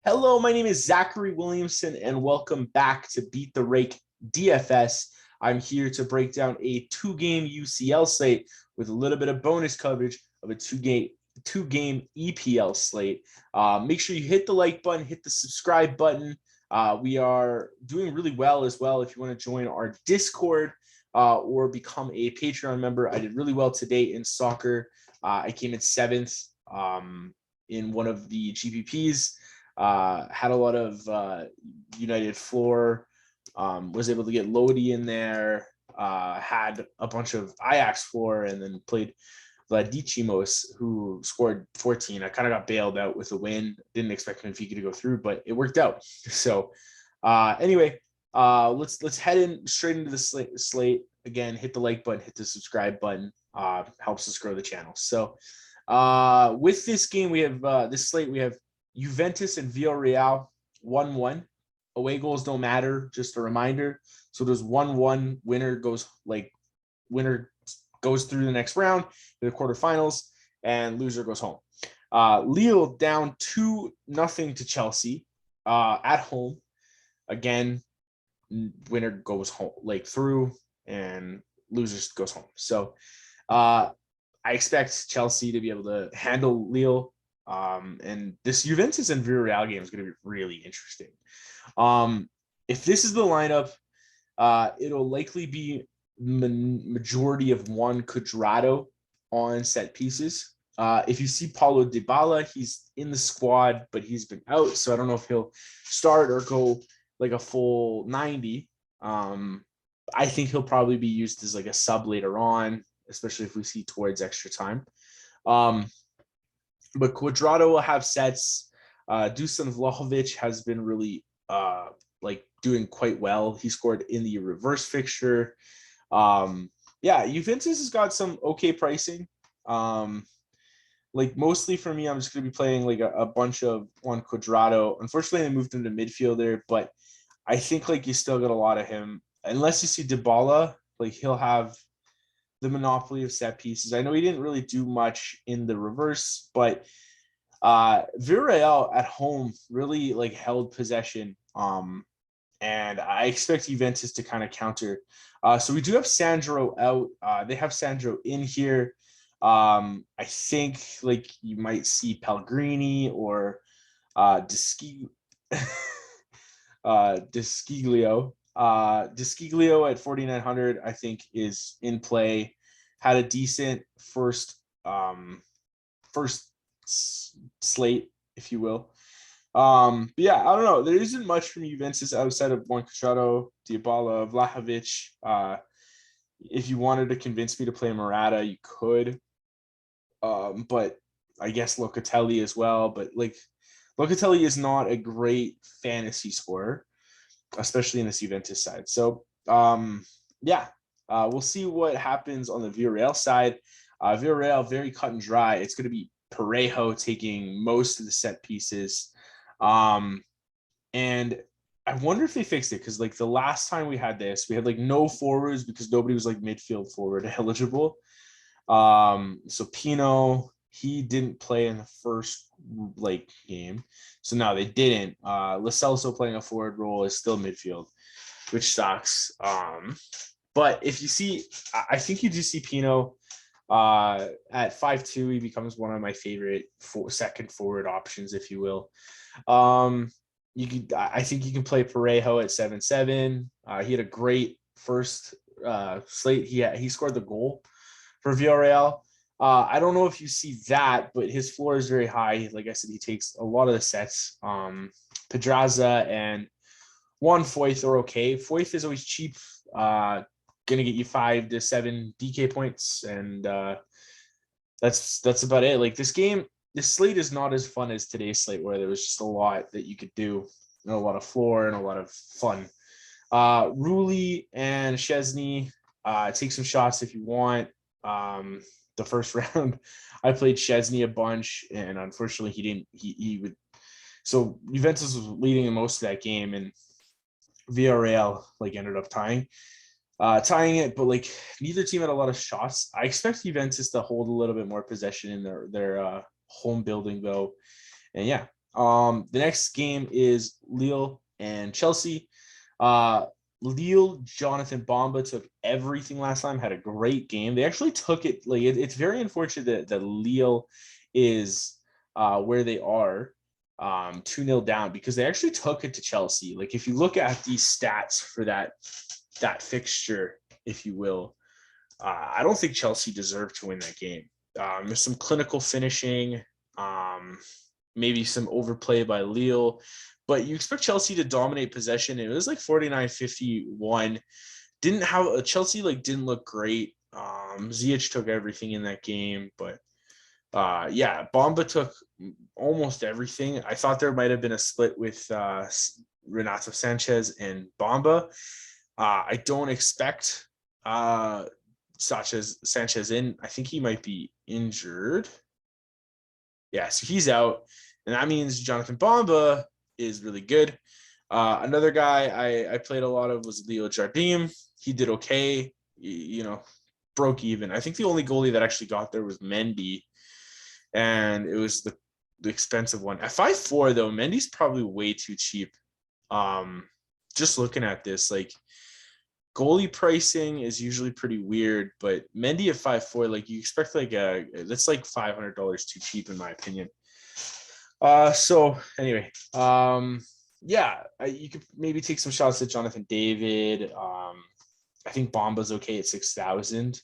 Hello, my name is Zachary Williamson, and welcome back to Beat the Rake DFS. I'm here to break down a two-game UCL slate with a little bit of bonus coverage of a two-game EPL slate. Make sure you hit the like button, hit the subscribe button. We are doing really well as well. If you want to join our Discord or become a Patreon member, I did really well today in soccer. I came in 7th in one of the GPPs. Had a lot of United floor, was able to get Lodi in there, had a bunch of Ajax floor, and then played Vladicimos, who scored 14. I kind of got bailed out with a win. Didn't expect Benfica to go through, but it worked out. So anyway, let's head in straight into the slate. Again, hit the like button, hit the subscribe button. Helps us grow the channel. So with this game, we have this slate, we have Juventus and Villarreal 1-1. Away goals don't matter, just a reminder. So there's 1-1. Winner goes through the next round to the quarterfinals, and loser goes home. Lille down 2-0 to Chelsea at home. Again, winner goes home, through, and losers goes home. So I expect Chelsea to be able to handle Lille. And this Juventus and Villarreal game is going to be really interesting. If this is the lineup, it'll likely be majority of one Cuadrado on set pieces. If you see Paulo Dybala, he's in the squad, but he's been out, so I don't know if he'll start or go like a full 90. I think he'll probably be used as like a sub later on, especially if we see towards extra time. But Cuadrado will have sets. Dusan Vlahovic has been really doing quite well. He scored in the reverse fixture. Juventus has got some okay pricing. Mostly for me, I'm just going to be playing like a bunch of one Cuadrado. Unfortunately, I moved him to midfielder, but I think you still got a lot of him. Unless you see Dybala, he'll have the monopoly of set pieces. I know he didn't really do much in the reverse, but Villarreal at home really held possession. And I expect Juventus to kind of counter. So we do have Sandro out. They have Sandro in here. I think you might see Pellegrini or Desciglio. Desciglio at 4,900, I think, is in play. Had a decent first slate, if you will. I don't know. There isn't much from Juventus outside of Juan Cuadrado, Dybala, Vlahovic. If you wanted to convince me to play Morata, you could. But I guess Locatelli as well. But Locatelli is not a great fantasy scorer, especially in this Juventus side. So we'll see what happens on the Villarreal side. Villarreal, very cut and dry. It's going to be Parejo taking most of the set pieces. And I wonder if they fixed it, because the last time we had this, we had no forwards because nobody was midfield forward eligible. So Pino, he didn't play in the first game. So no, they didn't. Lo Celso playing a forward role is still midfield, which sucks. But if you see, I think you do see Pino at 5'2", he becomes one of my favorite second forward options, if you will. I think you can play Parejo at 7'7". He had a great first slate. He scored the goal for Villarreal. I don't know if you see that, but his floor is very high. Like I said, he takes a lot of the sets. Pedraza and Juan Foyth are okay. Foyth is always cheap, going to get you 5 to 7 DK points, and that's about it. This slate is not as fun as today's slate, where there was just a lot that you could do, and a lot of floor and a lot of fun. Rulli and Szczesny, take some shots if you want. The first round, I played Szczesny a bunch, and unfortunately he would. So Juventus was leading in most of that game, and Villarreal ended up tying it, but neither team had a lot of shots. I expect Juventus to hold a little bit more possession in their home building though, and The next game is Lille and Chelsea. Lille, Jonathan Bamba took everything last time, had a great game. They actually took it, like it's very unfortunate that Lille is where they are, 2-0 down, because they actually took it to Chelsea. Like if you look at the stats for that fixture, if you will, I don't think Chelsea deserved to win that game. There's some clinical finishing, maybe some overplay by Lille, but you expect Chelsea to dominate possession. It was like 49-51. Didn't have Chelsea didn't look great. Ziyech took everything in that game, but yeah, Bamba took almost everything. I thought there might have been a split with Renato Sanchez and Bamba. I don't expect Sanchez in. I think he might be injured. Yeah, so he's out, and that means Jonathan Bamba is really good. Another guy I played a lot of was Leo Jardim. He did okay, broke even. I think the only goalie that actually got there was Mendy, and it was the expensive one. At 5.4 though, Mendy's probably way too cheap. Just looking at this, goalie pricing is usually pretty weird, but Mendy at 5.4, you expect that's $500 too cheap in my opinion. So anyway, yeah, you could maybe take some shots at Jonathan David. I think Bomba's okay at 6,000.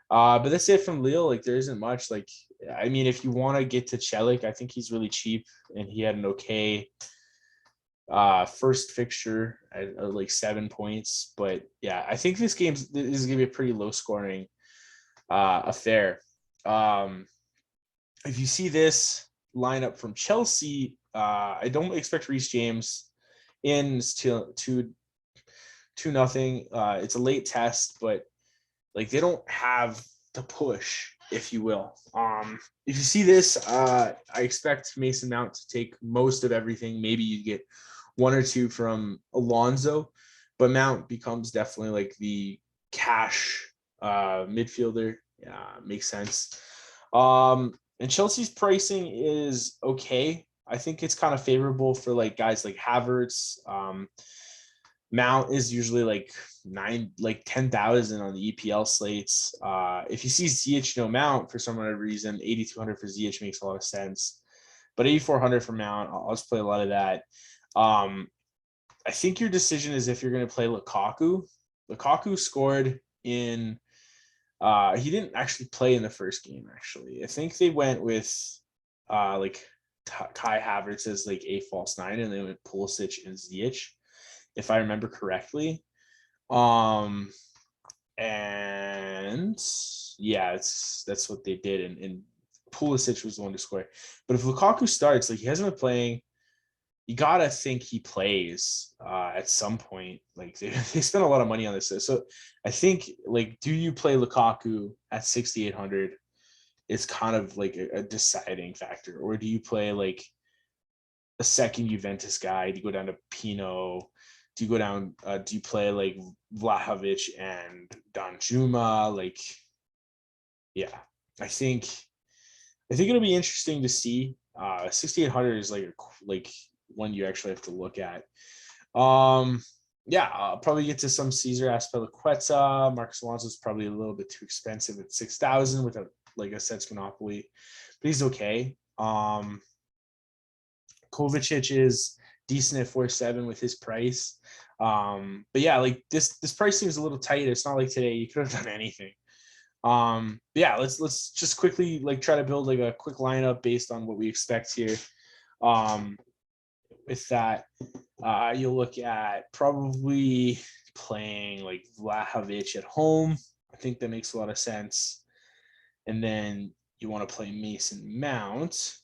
But that's it from Lille. There isn't much. If you want to get to Chelik, I think he's really cheap, and he had an okay first fixture at 7 points. But yeah, I think this is gonna be a pretty low scoring affair. If you see this lineup from Chelsea, I don't expect Reece James in. It's 2-0. It's a late test, but they don't have the push, if you will. If you see this, I expect Mason Mount to take most of everything. Maybe you get one or two from Alonso, but Mount becomes definitely the cash midfielder. Yeah, makes sense. And Chelsea's pricing is okay. I think it's kind of favorable for guys like Havertz. Mount is usually 10,000 on the EPL slates. If you see Ziyech no Mount for some other reason, 8,200 for Ziyech makes a lot of sense, but 8,400 for Mount, I'll just play a lot of that. I think your decision is if you're going to play Lukaku. Lukaku scored in. He didn't actually play in the first game. Actually, I think they went with Kai Havertz as a false nine, and they went Pulisic and Ziyech, if I remember correctly. And yeah, that's what they did. And Pulisic was the one to score. But if Lukaku starts, he hasn't been playing, you gotta think he plays at some point. They spent a lot of money on this. So I think do you play Lukaku at 6,800? It's kind of a deciding factor, or do you play a second Juventus guy? Do you go down to Pino? Do you go down? Do you play Vlahovic and Danjuma? Yeah, I think it'll be interesting to see. 6,800 is one you actually have to look at. Yeah, I'll probably get to some Cesar Azpilicueta. Marcus Alonso is probably a little bit too expensive at 6,000 without a Sets Monopoly, but he's okay. Kovacic is decent at 4.7 with his price. But yeah, this price seems a little tight. It's not like today you could have done anything. Yeah, let's just quickly try to build a quick lineup based on what we expect here. With that, you'll look at probably playing Vlahovic at home. I think that makes a lot of sense. And then you want to play Mason Mount.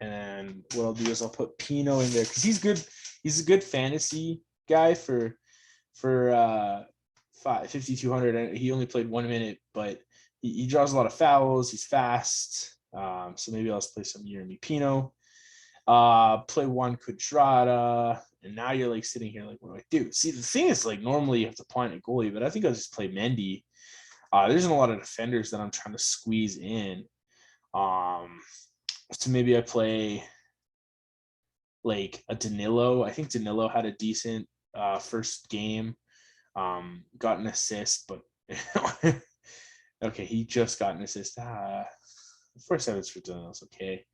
And what I'll do is I'll put Pino in there because he's good. He's a good fantasy guy for 5,200. He only played 1 minute, but he draws a lot of fouls. He's fast. So maybe I'll just play some Yeremy Pino. Play one Quadrata, and now you're sitting here what do I do? See, the thing is normally you have to point a goalie, but I think I'll just play Mendy. There's a lot of defenders that I'm trying to squeeze in. So maybe I play like a Danilo. I think Danilo had a decent first game. Got an assist, but okay, he just got an assist. 4-7 for Danilo's okay.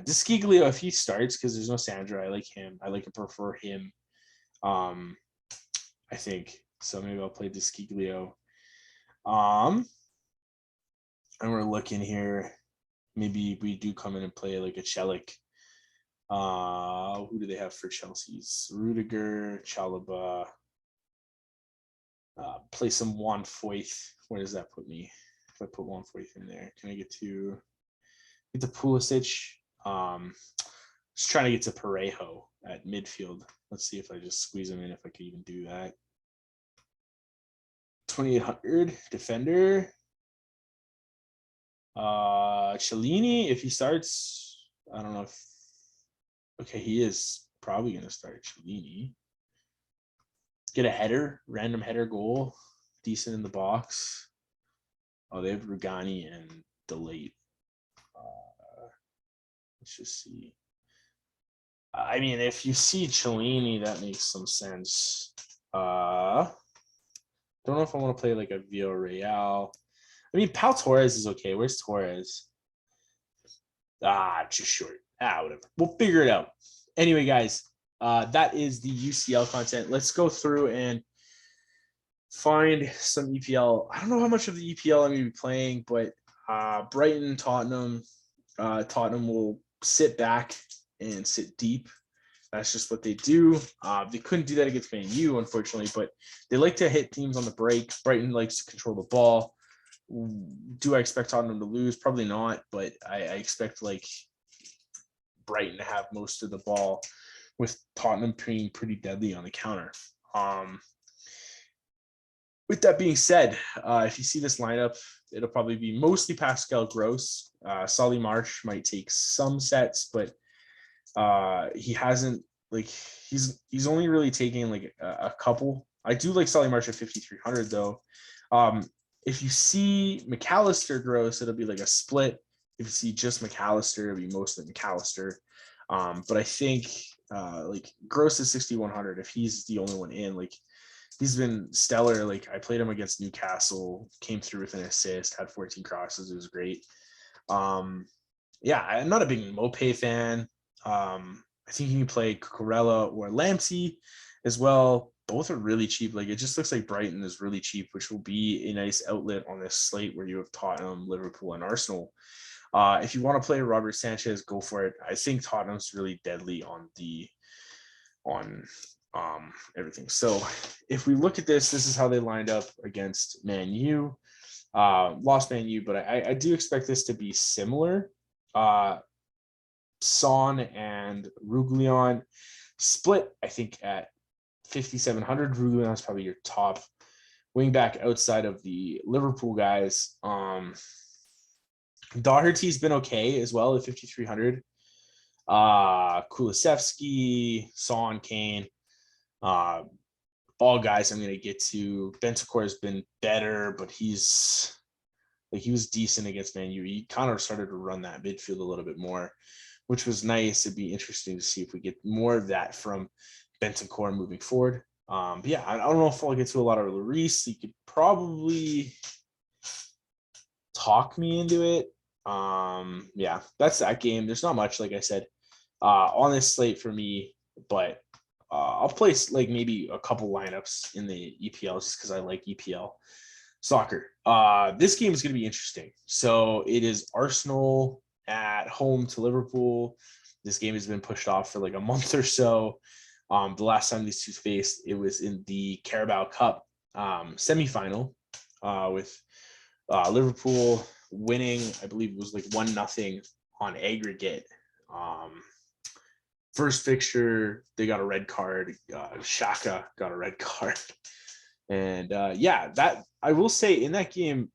Desciglio, if he starts, because there's no Sandra, I like him. I like to prefer him. I think so. Maybe I'll play Desciglio. And we're looking here. Maybe we do come in and play like a Chelik. Who do they have for Chelsea's? Rudiger, Chalaba. Play some Juan Foyth. Where does that put me? If I put Juan Foyth in there, can I get to Pulisic? Just trying to get to Parejo at midfield. Let's see if I just squeeze him in, if I can even do that. 2,800 defender. Cellini, if he starts, I don't know if. Okay, he is probably going to start Cellini. Get a header, random header goal, decent in the box. Oh, they have Rugani and Delate. Let's just see. I mean, if you see Cellini, that makes some sense. Don't know if I want to play like a Villarreal. I mean, Pau Torres is okay. Where's Torres? Just short. Whatever. We'll figure it out. Anyway, guys, that is the UCL content. Let's go through and find some EPL. I don't know how much of the EPL I'm going to be playing, but Brighton, Tottenham. Tottenham will sit back and sit deep. That's just what they do. They couldn't do that against Man U, unfortunately, but they like to hit teams on the break. Brighton likes to control the ball. Do I expect Tottenham to lose? Probably not, but I expect like Brighton to have most of the ball, with Tottenham being pretty deadly on the counter. With that being said, if you see this lineup, it'll probably be mostly Pascal Gross. Solly March might take some sets, but he hasn't, like, he's only really taking like a couple. I do like Solly March at 5,300 though. If you see McAllister Gross, it'll be like a split. If you see just McAllister, it'll be mostly McAllister. But I think like Gross is 6,100. If he's the only one in, like, he's been stellar. Like, I played him against Newcastle, came through with an assist, had 14 crosses. It was great. Yeah, I'm not a big Mopé fan. I think you can play Cucurella or Lampsey as well. Both are really cheap. Like, it just looks like Brighton is really cheap, which will be a nice outlet on this slate where you have Tottenham, Liverpool, and Arsenal. If you want to play Robert Sanchez, go for it. I think Tottenham's really deadly on everything. So if we look at this is how they lined up against Man U. Lost Man U, but I do expect this to be similar. Son and Ruglion split, I think, at 5,700. Ruglion is probably your top wing back outside of the Liverpool guys. Doherty's been okay as well at 5,300. Kulusevski, Son, Kane, all guys I'm going to get to. Bentancur has been better, but he was decent against Man U. He kind of started to run that midfield a little bit more, which was nice. It'd be interesting to see if we get more of that from Bentancur moving forward. But yeah, I don't know if I'll get to a lot of Lloris. You could probably talk me into it. Yeah, that's that game. There's not much, like I said, on this slate for me, but I'll place like maybe a couple lineups in the EPL just because I like EPL soccer. This game is going to be interesting. So it is Arsenal at home to Liverpool. This game has been pushed off for like a month or so. The last time these two faced, it was in the Carabao Cup semifinal with Liverpool winning. I believe it was like 1-0 on aggregate. First fixture, they got a red card. Xhaka got a red card. And yeah, that I will say in that game,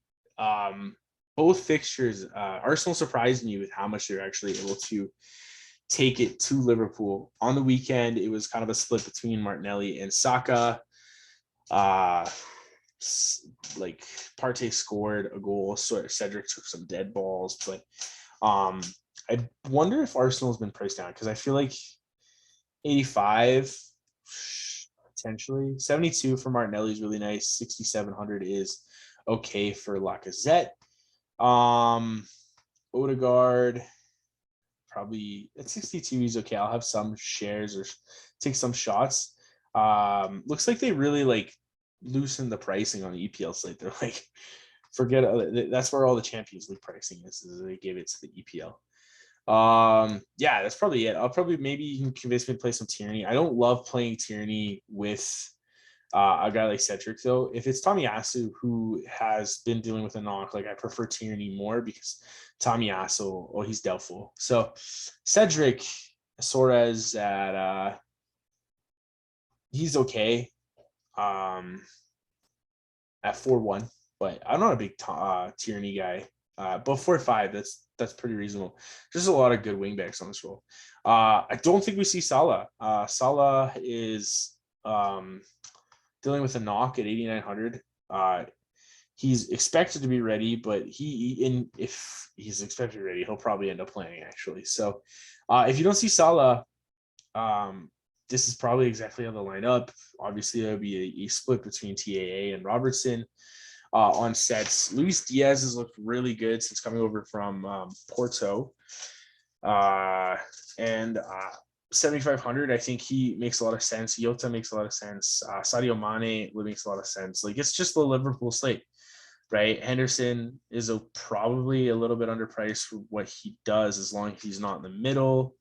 both fixtures, Arsenal surprised me with how much they're actually able to take it to Liverpool. On the weekend, it was kind of a split between Martinelli and Saka. Like, Partey scored a goal, so Cedric took some dead balls, but I wonder if Arsenal's been priced down, because I feel like 85, potentially. 72 for Martinelli is really nice. 6,700 is okay for Lacazette. Odegaard, probably at 62 he's okay. I'll have some shares or take some shots. Looks like they really like loosened the pricing on the EPL slate. They're like, forget that's where all the Champions League pricing is they gave it to the EPL. Yeah, that's probably it. I'll probably, maybe you can convince me to play some Tierney. I don't love playing Tierney with a guy like Cedric though. If it's Tomiyasu who has been dealing with a knock, like I prefer Tierney more because Tomiyasu, oh, he's doubtful. So Cedric Soares at he's okay at 4-1, but I'm not a big Tierney guy. But 4-5, that's pretty reasonable. There's a lot of good wingbacks on this roll. I don't think we see Salah. Salah is dealing with a knock at 8,900. He's expected to be ready, but if he's expected to be ready, he'll probably end up playing actually. So if you don't see Salah, this is probably exactly how they'll line up. Obviously, there'll be a split between TAA and Robertson. On sets, Luis Diaz has looked really good since coming over from Porto. And 7,500, I think he makes a lot of sense. Jota makes a lot of sense. Sadio Mane makes a lot of sense. Like, it's just the Liverpool slate, right? Henderson is probably a little bit underpriced for what he does as long as he's not in the middle.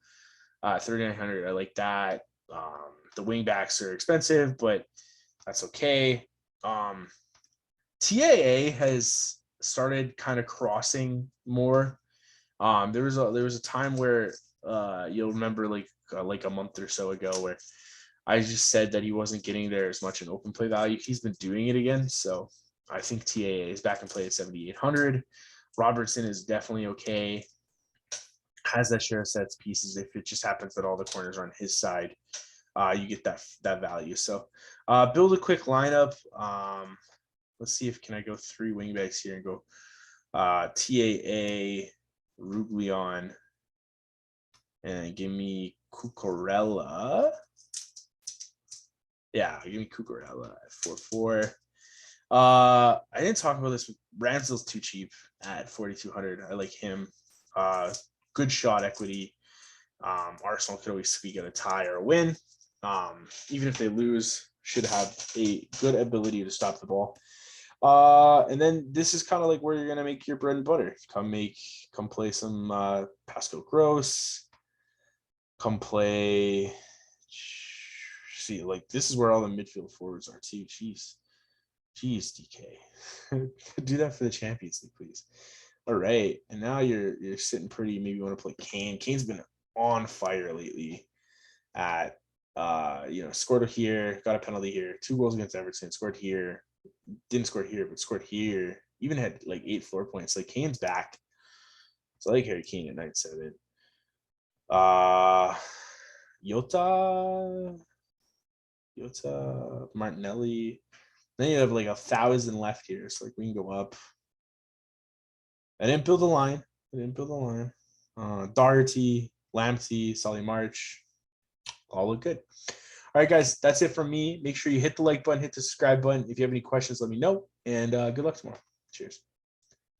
3,900, I like that. The wingbacks are expensive, but that's okay. TAA has started kind of crossing more. There was a time where you'll remember like a month or so ago where I just said that he wasn't getting there as much in open play value. He's been doing it again, so I think TAA is back in play at 7,800. Robertson is definitely okay. Has that share of sets pieces. If it just happens that all the corners are on his side, you get that value. So build a quick lineup. Let's see if can I go 3 wingbacks here and go TAA, Ruglion, and give me Cucurella. Yeah, give me Cucurella at 4-4. I didn't talk about this, but Ramsdale's too cheap at 4,200. I like him. Good shot equity. Arsenal could always squeak out a tie or a win. Even if they lose, should have a good ability to stop the ball. And then this is kind of like where you're gonna make your bread and butter. Come play some Pascal Gross. Come play. See, like this is where all the midfield forwards are too. Jeez, DK, do that for the Champions League, please. All right, and now you're sitting pretty. Maybe you want to play Kane. Kane's been on fire lately. At scored here, got a penalty here, 2 goals against Everton, scored here. Didn't score here, but scored here. Even had like 8 floor points. Like Kane's back. So I like Harry Kane at 9.7. Jota, Martinelli. Then you have like 1,000 left here. So like we can go up. I didn't build a line. Doherty, Lamptey, Solly March. All look good. All right, guys, that's it from me. Make sure you hit the like button, hit the subscribe button. If you have any questions, let me know. And good luck tomorrow. Cheers.